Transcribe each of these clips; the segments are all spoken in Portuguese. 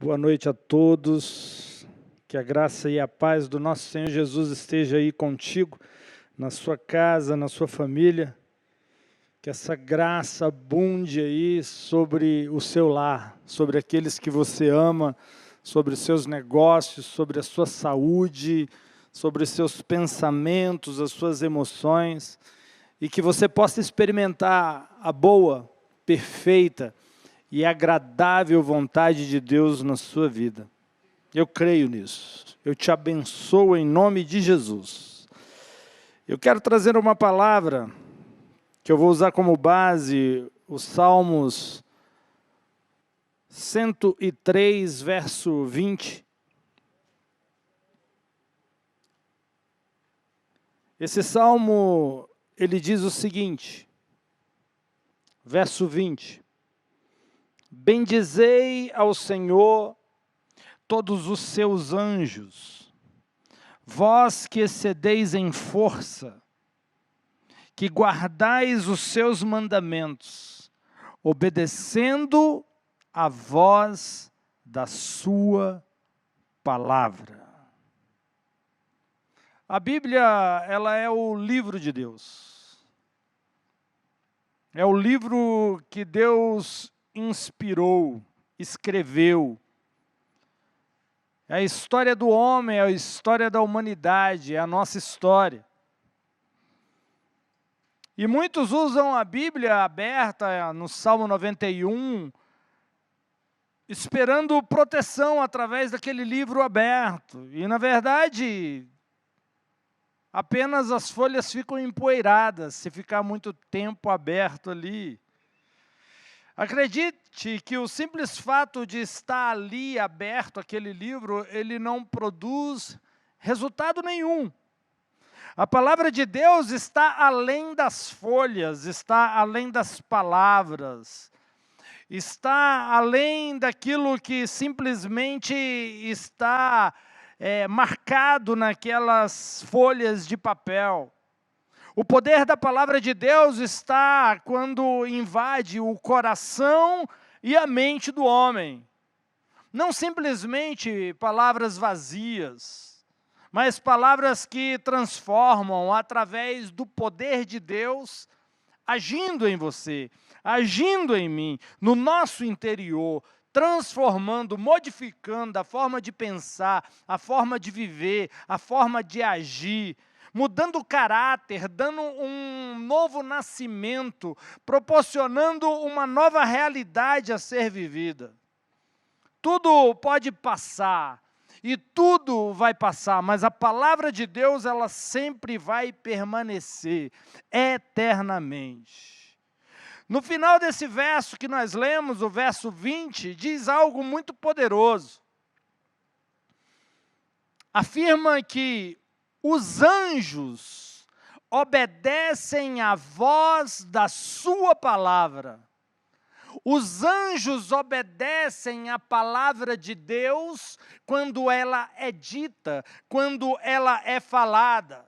Boa noite a todos, que a graça e a paz do nosso Senhor Jesus esteja aí contigo, na sua casa, na sua família, que essa graça abunde aí sobre o seu lar, sobre aqueles que você ama, sobre os seus negócios, sobre a sua saúde, sobre os seus pensamentos, as suas emoções, e que você possa experimentar a boa, perfeita e agradável vontade de Deus na sua vida. Eu creio nisso. Eu te abençoo em nome de Jesus. Eu quero trazer uma palavra que eu vou usar como base os Salmos 103, verso 20. Esse salmo, ele diz o seguinte, verso 20. Bendizei ao Senhor todos os seus anjos, vós que excedeis em força, que guardais os seus mandamentos, obedecendo a voz da sua palavra. A Bíblia, ela é o livro de Deus. É o livro que Deus inspirou, escreveu. É a história do homem, é a história da humanidade, é a nossa história. E muitos usam a Bíblia aberta no Salmo 91, esperando proteção através daquele livro aberto. E, na verdade, apenas as folhas ficam empoeiradas se ficar muito tempo aberto ali. Acredite que o simples fato de estar ali aberto aquele livro, ele não produz resultado nenhum. A palavra de Deus está além das folhas, está além das palavras, está além daquilo que simplesmente está marcado naquelas folhas de papel. O poder da palavra de Deus está quando invade o coração e a mente do homem. Não simplesmente palavras vazias, mas palavras que transformam através do poder de Deus, agindo em você, agindo em mim, no nosso interior, transformando, modificando a forma de pensar, a forma de viver, a forma de agir, mudando o caráter, dando um novo nascimento, proporcionando uma nova realidade a ser vivida. Tudo pode passar, e tudo vai passar, mas a palavra de Deus, ela sempre vai permanecer eternamente. No final desse verso que nós lemos, o verso 20, diz algo muito poderoso. Afirma que os anjos obedecem à voz da sua palavra. Os anjos obedecem à palavra de Deus quando ela é dita, quando ela é falada.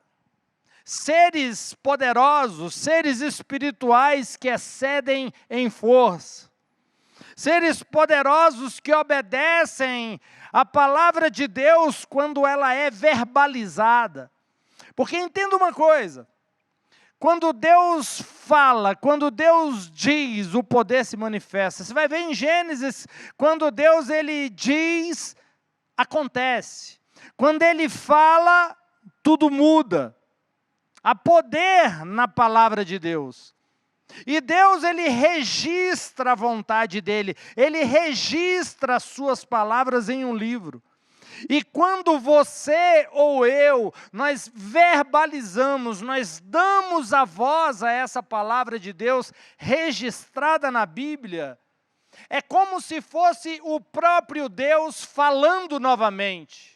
Seres poderosos, seres espirituais que excedem em força. Seres poderosos que obedecem à palavra de Deus quando ela é verbalizada. Porque entenda uma coisa, quando Deus fala, quando Deus diz, o poder se manifesta. Você vai ver em Gênesis, quando Deus ele diz, acontece. Quando Ele fala, tudo muda. Há poder na palavra de Deus. E Deus, Ele registra a vontade dEle, Ele registra as suas palavras em um livro. E quando você ou eu, nós verbalizamos, nós damos a voz a essa palavra de Deus registrada na Bíblia, é como se fosse o próprio Deus falando novamente.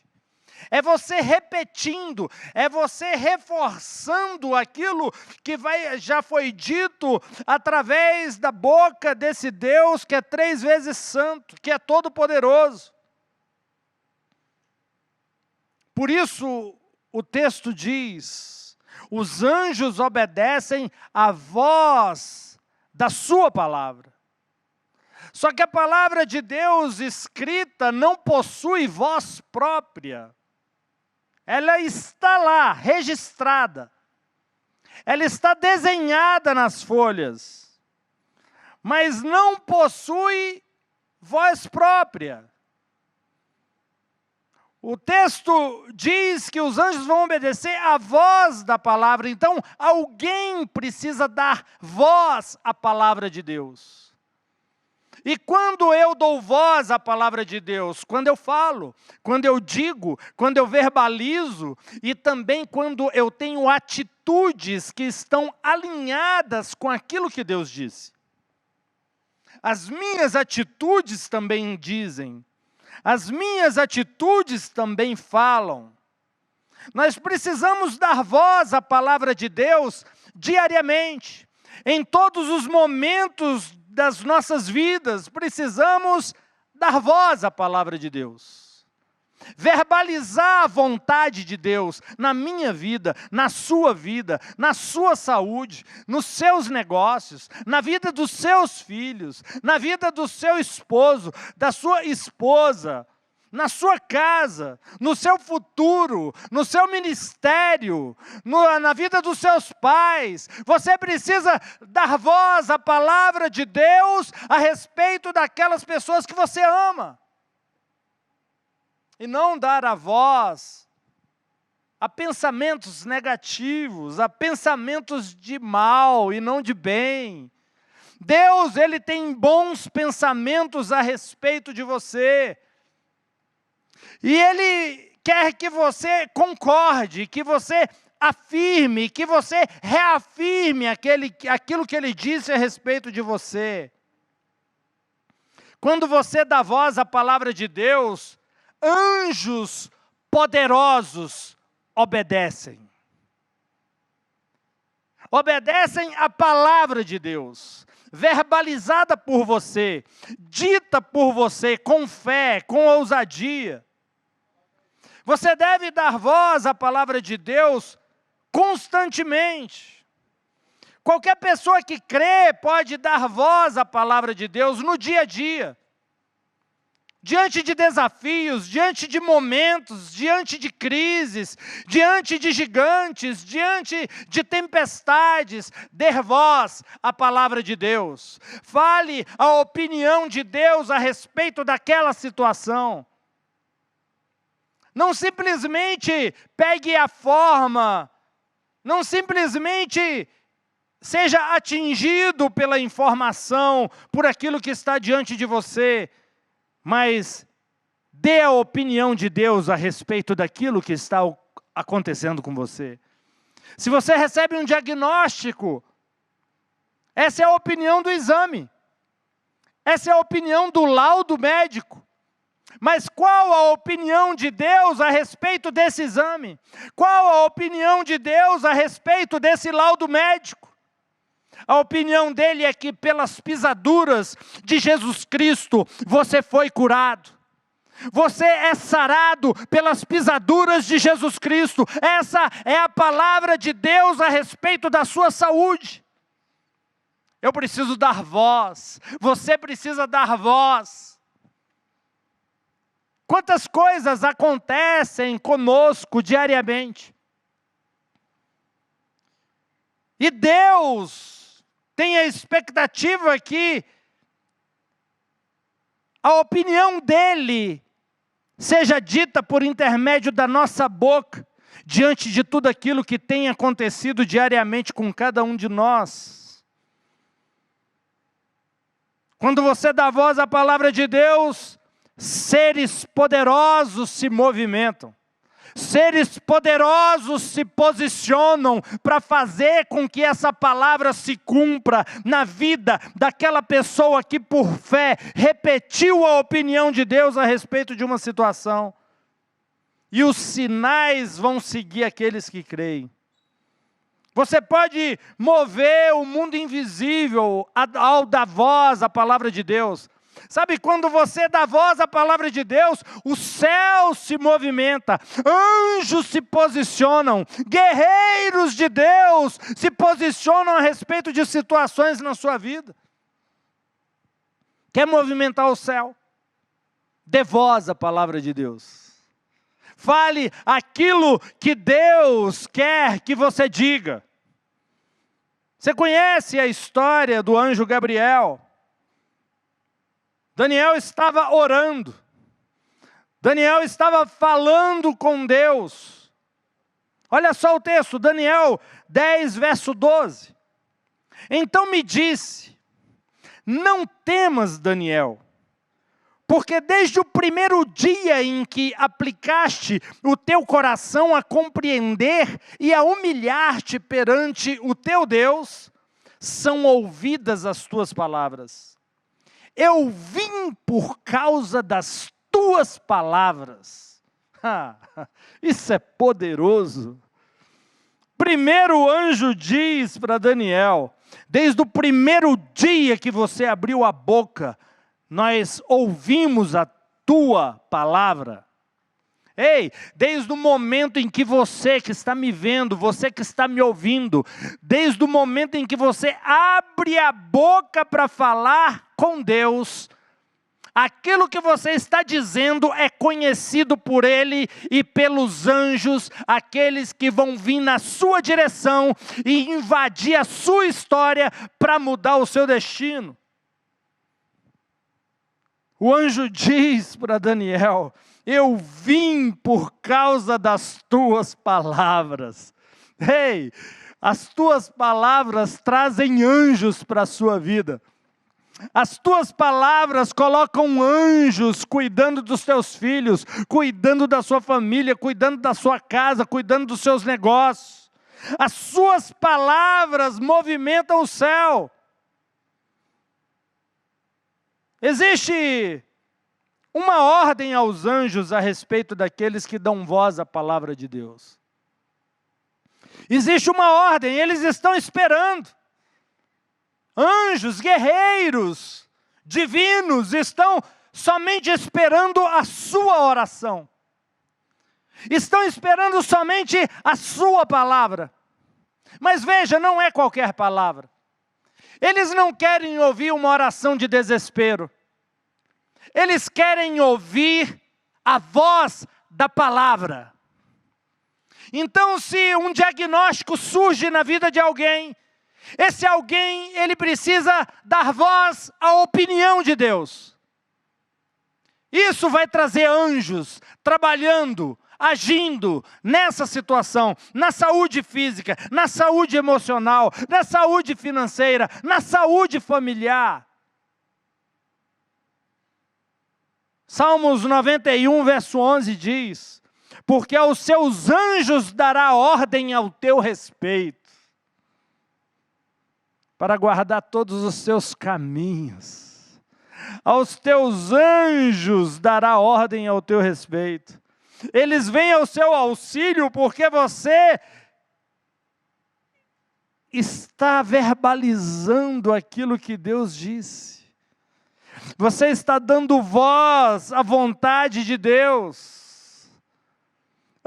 É você repetindo, é você reforçando aquilo que já foi dito através da boca desse Deus que é 3 vezes santo, que é todo-poderoso. Por isso, o texto diz, os anjos obedecem à voz da sua palavra. Só que a palavra de Deus escrita não possui voz própria. Ela está lá, registrada. Ela está desenhada nas folhas, mas não possui voz própria. O texto diz que os anjos vão obedecer à voz da palavra, então alguém precisa dar voz à palavra de Deus. E quando eu dou voz à palavra de Deus? Quando eu falo, quando eu digo, quando eu verbalizo, e também quando eu tenho atitudes que estão alinhadas com aquilo que Deus disse. As minhas atitudes também dizem. As minhas atitudes também falam. Nós precisamos dar voz à palavra de Deus diariamente. Em todos os momentos das nossas vidas, precisamos dar voz à palavra de Deus. Verbalizar a vontade de Deus na minha vida, na sua saúde, nos seus negócios, na vida dos seus filhos, na vida do seu esposo, da sua esposa, na sua casa, no seu futuro, no seu ministério, na vida dos seus pais. Você precisa dar voz à palavra de Deus a respeito daquelas pessoas que você ama. E não dar a voz a pensamentos negativos, a pensamentos de mal e não de bem. Deus, Ele tem bons pensamentos a respeito de você. E Ele quer que você concorde, que você afirme, que você reafirme aquilo que Ele disse a respeito de você. Quando você dá voz à palavra de Deus, anjos poderosos obedecem. Obedecem à palavra de Deus, verbalizada por você, dita por você com fé, com ousadia. Você deve dar voz à palavra de Deus constantemente. Qualquer pessoa que crê pode dar voz à palavra de Deus no dia a dia. Diante de desafios, diante de momentos, diante de crises, diante de gigantes, diante de tempestades, dê voz à palavra de Deus. Fale a opinião de Deus a respeito daquela situação. Não simplesmente pegue a forma, não simplesmente seja atingido pela informação, por aquilo que está diante de você, mas dê a opinião de Deus a respeito daquilo que está acontecendo com você. Se você recebe um diagnóstico, essa é a opinião do exame. Essa é a opinião do laudo médico. Mas qual a opinião de Deus a respeito desse exame? Qual a opinião de Deus a respeito desse laudo médico? A opinião dele é que pelas pisaduras de Jesus Cristo você foi curado. Você é sarado pelas pisaduras de Jesus Cristo. Essa é a palavra de Deus a respeito da sua saúde. Eu preciso dar voz. Você precisa dar voz. Quantas coisas acontecem conosco diariamente. E Deus tem a expectativa que a opinião dEle seja dita por intermédio da nossa boca, diante de tudo aquilo que tem acontecido diariamente com cada um de nós. Quando você dá voz à palavra de Deus, seres poderosos se movimentam. Seres poderosos se posicionam para fazer com que essa palavra se cumpra na vida daquela pessoa que por fé repetiu a opinião de Deus a respeito de uma situação. E os sinais vão seguir aqueles que creem. Você pode mover o mundo invisível ao dar voz à palavra de Deus. Sabe, quando você dá voz à palavra de Deus, o céu se movimenta, anjos se posicionam, guerreiros de Deus se posicionam a respeito de situações na sua vida. Quer movimentar o céu? Dê voz à palavra de Deus. Fale aquilo que Deus quer que você diga. Você conhece a história do anjo Gabriel? Daniel estava orando. Daniel estava falando com Deus. Olha só o texto, Daniel 10, verso 12. Então me disse, não temas, Daniel, porque desde o primeiro dia em que aplicaste o teu coração a compreender e a humilhar-te perante o teu Deus, são ouvidas as tuas palavras. Eu vim por causa das tuas palavras. Isso é poderoso. Primeiro o anjo diz para Daniel, desde o primeiro dia que você abriu a boca, nós ouvimos a tua palavra. Ei, desde o momento em que você que está me vendo, você que está me ouvindo, desde o momento em que você abre a boca para falar com Deus, aquilo que você está dizendo é conhecido por Ele e pelos anjos, aqueles que vão vir na sua direção e invadir a sua história para mudar o seu destino. O anjo diz para Daniel, eu vim por causa das tuas palavras. Ei, as tuas palavras trazem anjos para a sua vida. As tuas palavras colocam anjos cuidando dos teus filhos, cuidando da sua família, cuidando da sua casa, cuidando dos seus negócios. As suas palavras movimentam o céu. Existe uma ordem aos anjos a respeito daqueles que dão voz à palavra de Deus. Existe uma ordem, eles estão esperando. Anjos, guerreiros, divinos, estão somente esperando a sua oração. Estão esperando somente a sua palavra. Mas veja, não é qualquer palavra. Eles não querem ouvir uma oração de desespero. Eles querem ouvir a voz da palavra. Então, se um diagnóstico surge na vida de alguém, esse alguém, ele precisa dar voz à opinião de Deus. Isso vai trazer anjos trabalhando, agindo nessa situação, na saúde física, na saúde emocional, na saúde financeira, na saúde familiar. Salmos 91, verso 11 diz, porque aos seus anjos dará ordem ao teu respeito, para guardar todos os seus caminhos. Aos teus anjos dará ordem ao teu respeito. Eles vêm ao seu auxílio porque você está verbalizando aquilo que Deus disse. Você está dando voz à vontade de Deus.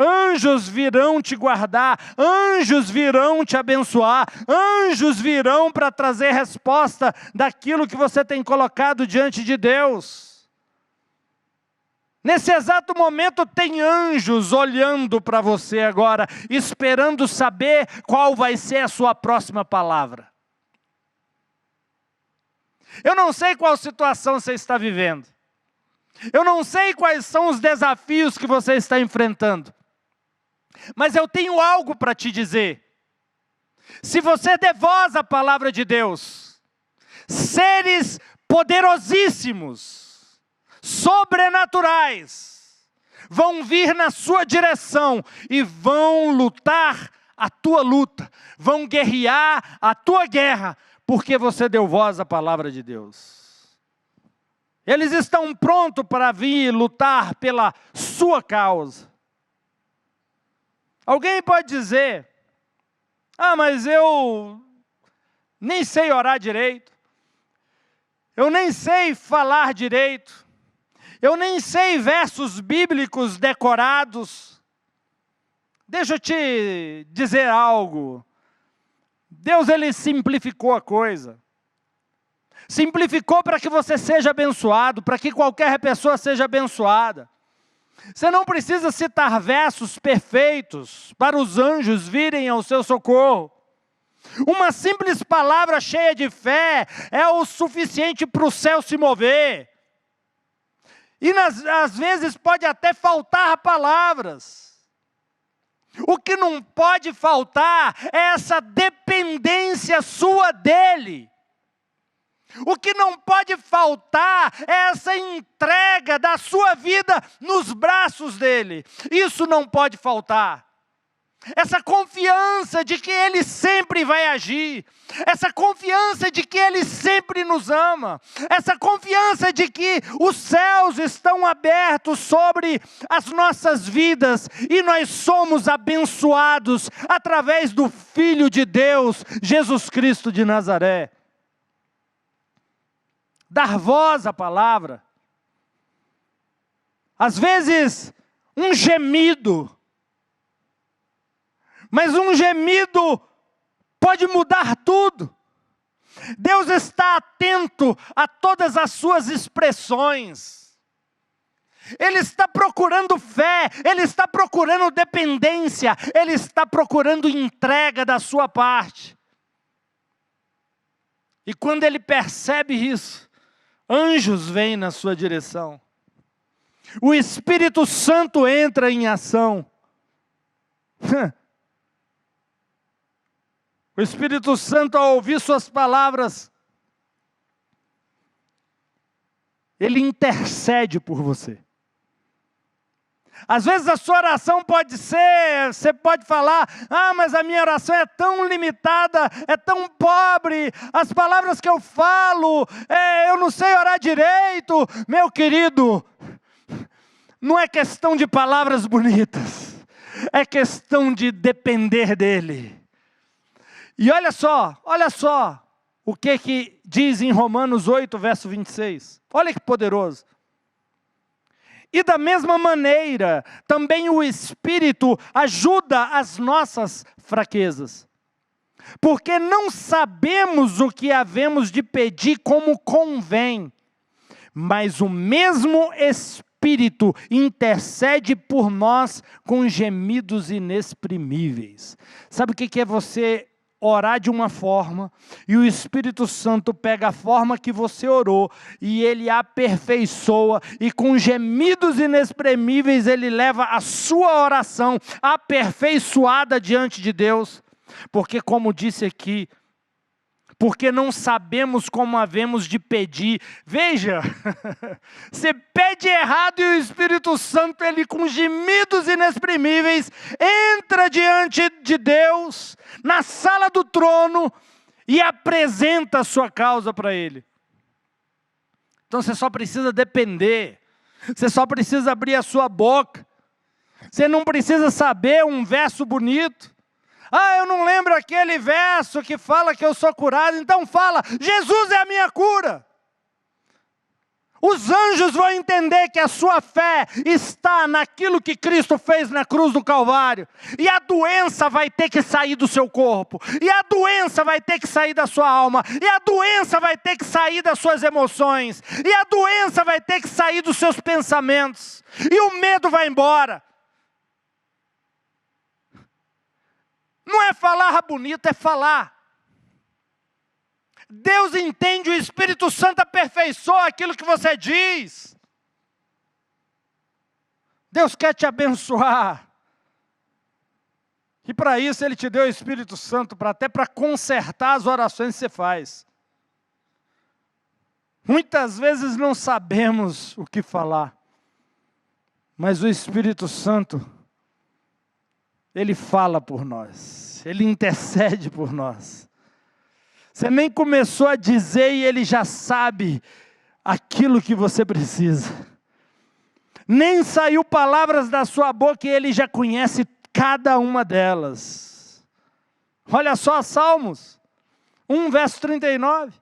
Anjos virão te guardar, anjos virão te abençoar, anjos virão para trazer resposta daquilo que você tem colocado diante de Deus. Nesse exato momento tem anjos olhando para você agora, esperando saber qual vai ser a sua próxima palavra. Eu não sei qual situação você está vivendo. Eu não sei quais são os desafios que você está enfrentando. Mas eu tenho algo para te dizer. Se você der voz à palavra de Deus, seres poderosíssimos, sobrenaturais, vão vir na sua direção e vão lutar a tua luta, vão guerrear a tua guerra, porque você deu voz à palavra de Deus. Eles estão prontos para vir lutar pela sua causa. Alguém pode dizer, mas eu nem sei orar direito, eu nem sei falar direito, eu nem sei versos bíblicos decorados. Deixa eu te dizer algo. Deus, Ele simplificou a coisa. simplificou para que você seja abençoado, para que qualquer pessoa seja abençoada. Você não precisa citar versos perfeitos para os anjos virem ao seu socorro. Uma simples palavra cheia de fé é o suficiente para o céu se mover. E às vezes pode até faltar palavras. O que não pode faltar é essa dependência sua dEle. O que não pode faltar é essa entrega da sua vida nos braços dEle. Isso não pode faltar. Essa confiança de que Ele sempre vai agir. Essa confiança de que Ele sempre nos ama. Essa confiança de que os céus estão abertos sobre as nossas vidas. E nós somos abençoados através do Filho de Deus, Jesus Cristo de Nazaré. Dar voz à palavra. Às vezes, um gemido. Mas um gemido pode mudar tudo. Deus está atento a todas as suas expressões. Ele está procurando fé, Ele está procurando dependência, Ele está procurando entrega da sua parte. E quando Ele percebe isso, anjos vêm na sua direção. O Espírito Santo entra em ação. O Espírito Santo, ao ouvir suas palavras, ele intercede por você. Às vezes a sua oração pode ser, você pode falar, mas a minha oração é tão limitada, é tão pobre, as palavras que eu falo, eu não sei orar direito. Meu querido, não é questão de palavras bonitas, é questão de depender dEle. E olha só o que diz em Romanos 8, verso 26. Olha que poderoso. E da mesma maneira, também o Espírito ajuda as nossas fraquezas. Porque não sabemos o que havemos de pedir como convém, mas o mesmo Espírito intercede por nós com gemidos inexprimíveis. Sabe o que é você orar de uma forma, e o Espírito Santo pega a forma que você orou, e Ele aperfeiçoa, e com gemidos inexprimíveis, Ele leva a sua oração aperfeiçoada diante de Deus, porque como disse aqui, porque não sabemos como havemos de pedir. Veja, você pede errado e o Espírito Santo, Ele com gemidos inexprimíveis, entra diante de Deus, na sala do trono, e apresenta a sua causa para Ele. Então você só precisa depender, você só precisa abrir a sua boca, você não precisa saber um verso bonito. Eu não lembro aquele verso que fala que eu sou curado, então fala, Jesus é a minha cura. Os anjos vão entender que a sua fé está naquilo que Cristo fez na cruz do Calvário. E a doença vai ter que sair do seu corpo. E a doença vai ter que sair da sua alma. E a doença vai ter que sair das suas emoções. E a doença vai ter que sair dos seus pensamentos. E o medo vai embora. Não é falar bonito, é falar. Deus entende, o Espírito Santo aperfeiçoa aquilo que você diz. Deus quer te abençoar. E para isso Ele te deu o Espírito Santo, até para consertar as orações que você faz. Muitas vezes não sabemos o que falar, mas o Espírito Santo, Ele fala por nós, Ele intercede por nós. Você nem começou a dizer e Ele já sabe aquilo que você precisa. Nem saiu palavras da sua boca e Ele já conhece cada uma delas. Olha só, Salmos 1, verso 39.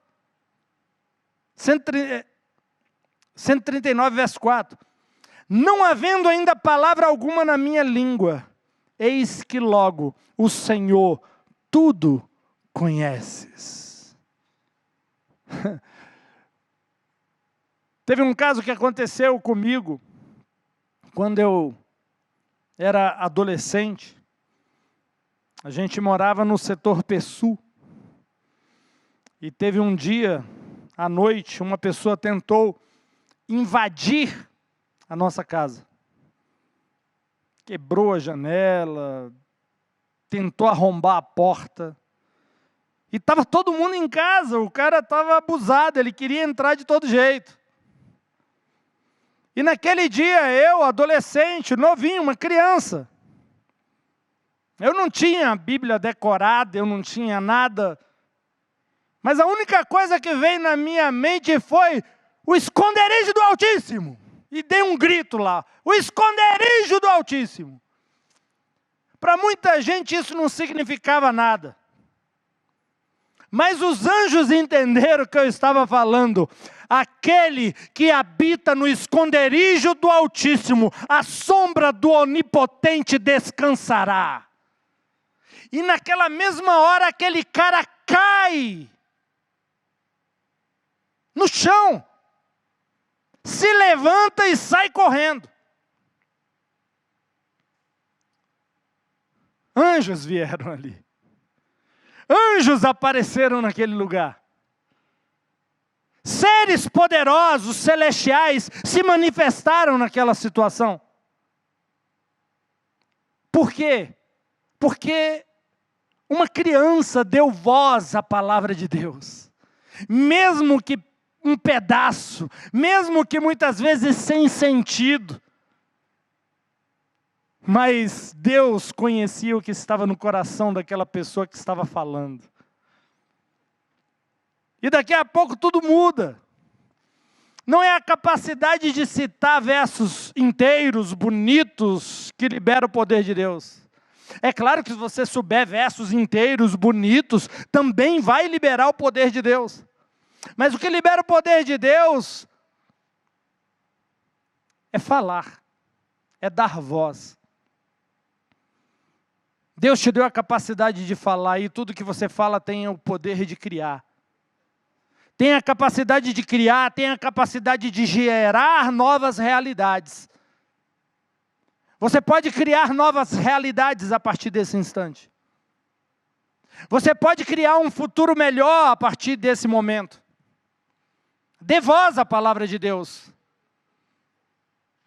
139, verso 4. Não havendo ainda palavra alguma na minha língua, eis que logo o Senhor tudo conheces. Teve um caso que aconteceu comigo, quando eu era adolescente. A gente morava no setor Pessu. E teve um dia, à noite, uma pessoa tentou invadir a nossa casa. Quebrou a janela, tentou arrombar a porta. E estava todo mundo em casa, o cara estava abusado, ele queria entrar de todo jeito. E naquele dia, eu, adolescente, novinho, uma criança, eu não tinha a Bíblia decorada, eu não tinha nada, mas a única coisa que veio na minha mente foi o esconderijo do Altíssimo. E dei um grito lá, o esconderijo do Altíssimo. Para muita gente isso não significava nada. Mas os anjos entenderam que eu estava falando. Aquele que habita no esconderijo do Altíssimo, a sombra do Onipotente descansará. E naquela mesma hora aquele cara cai no chão, se levanta e sai correndo. Anjos vieram ali. Anjos apareceram naquele lugar. Seres poderosos, celestiais, se manifestaram naquela situação. Por quê? Porque uma criança deu voz à palavra de Deus. Mesmo que um pedaço, mesmo que muitas vezes sem sentido. Mas Deus conhecia o que estava no coração daquela pessoa que estava falando. E daqui a pouco tudo muda. Não é a capacidade de citar versos inteiros, bonitos, que libera o poder de Deus. É claro que se você souber versos inteiros, bonitos, também vai liberar o poder de Deus. Mas o que libera o poder de Deus é falar, é dar voz. Deus te deu a capacidade de falar e tudo que você fala tem o poder de criar. Tem a capacidade de criar, tem a capacidade de gerar novas realidades. Você pode criar novas realidades a partir desse instante. Você pode criar um futuro melhor a partir desse momento. Dê voz à palavra de Deus.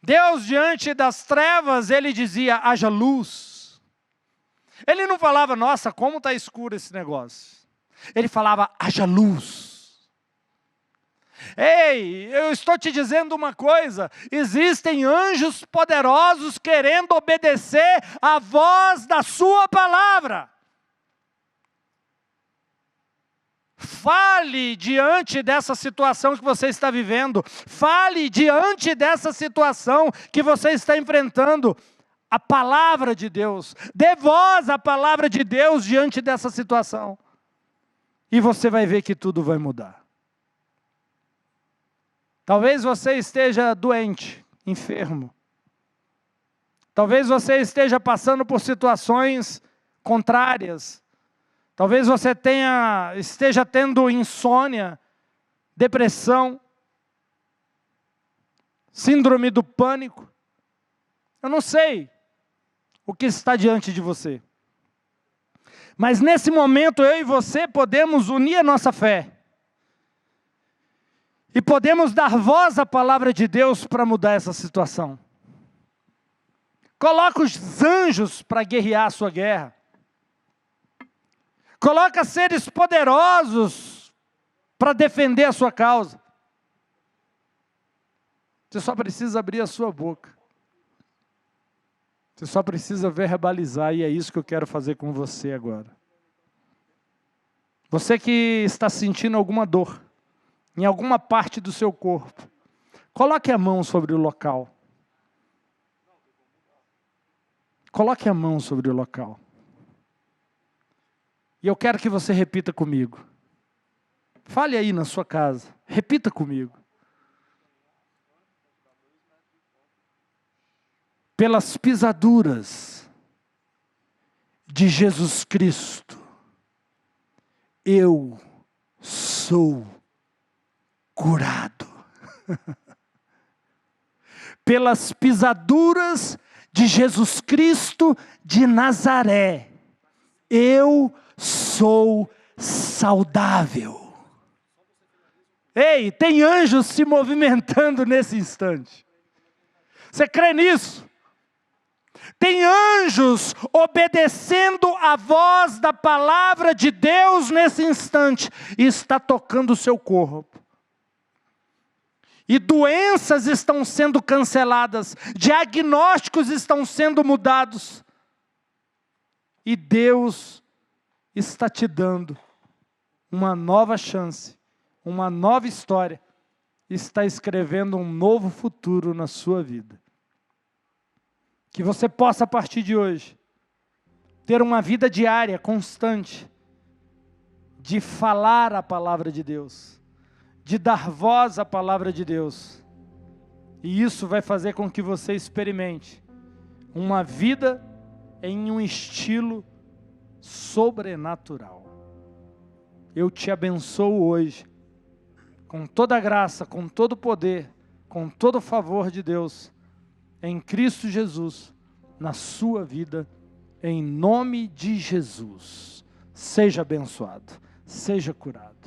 Deus, diante das trevas, Ele dizia, haja luz. Ele não falava, nossa, como está escuro esse negócio. Ele falava, haja luz. Ei, eu estou te dizendo uma coisa, existem anjos poderosos querendo obedecer à voz da sua palavra. Fale diante dessa situação que você está vivendo, fale diante dessa situação que você está enfrentando, a palavra de Deus, dê voz à palavra de Deus diante dessa situação, e você vai ver que tudo vai mudar. Talvez você esteja doente, enfermo. Talvez você esteja passando por situações contrárias. Talvez você esteja tendo insônia, depressão, síndrome do pânico. Eu não sei o que está diante de você. Mas nesse momento eu e você podemos unir a nossa fé. E podemos dar voz à palavra de Deus para mudar essa situação. Coloca os anjos para guerrear a sua guerra. Coloca seres poderosos para defender a sua causa. Você só precisa abrir a sua boca. Você só precisa verbalizar, e é isso que eu quero fazer com você agora. Você que está sentindo alguma dor, em alguma parte do seu corpo, coloque a mão sobre o local. Coloque a mão sobre o local. E eu quero que você repita comigo. Fale aí na sua casa, repita comigo. Pelas pisaduras de Jesus Cristo, eu sou curado. pelas pisaduras de Jesus Cristo de Nazaré, eu sou saudável. Ei, tem anjos se movimentando nesse instante. Você crê nisso? Tem anjos obedecendo a voz da palavra de Deus nesse instante e está tocando o seu corpo. E doenças estão sendo canceladas, diagnósticos estão sendo mudados. E Deus está te dando uma nova chance, uma nova história, está escrevendo um novo futuro na sua vida. Que você possa, a partir de hoje, ter uma vida diária, constante, de falar a palavra de Deus, de dar voz à palavra de Deus. E isso vai fazer com que você experimente uma vida em um estilo sobrenatural. Eu te abençoo hoje, com toda a graça, com todo o poder, com todo o favor de Deus, em Cristo Jesus, na sua vida, em nome de Jesus. Seja abençoado, seja curado.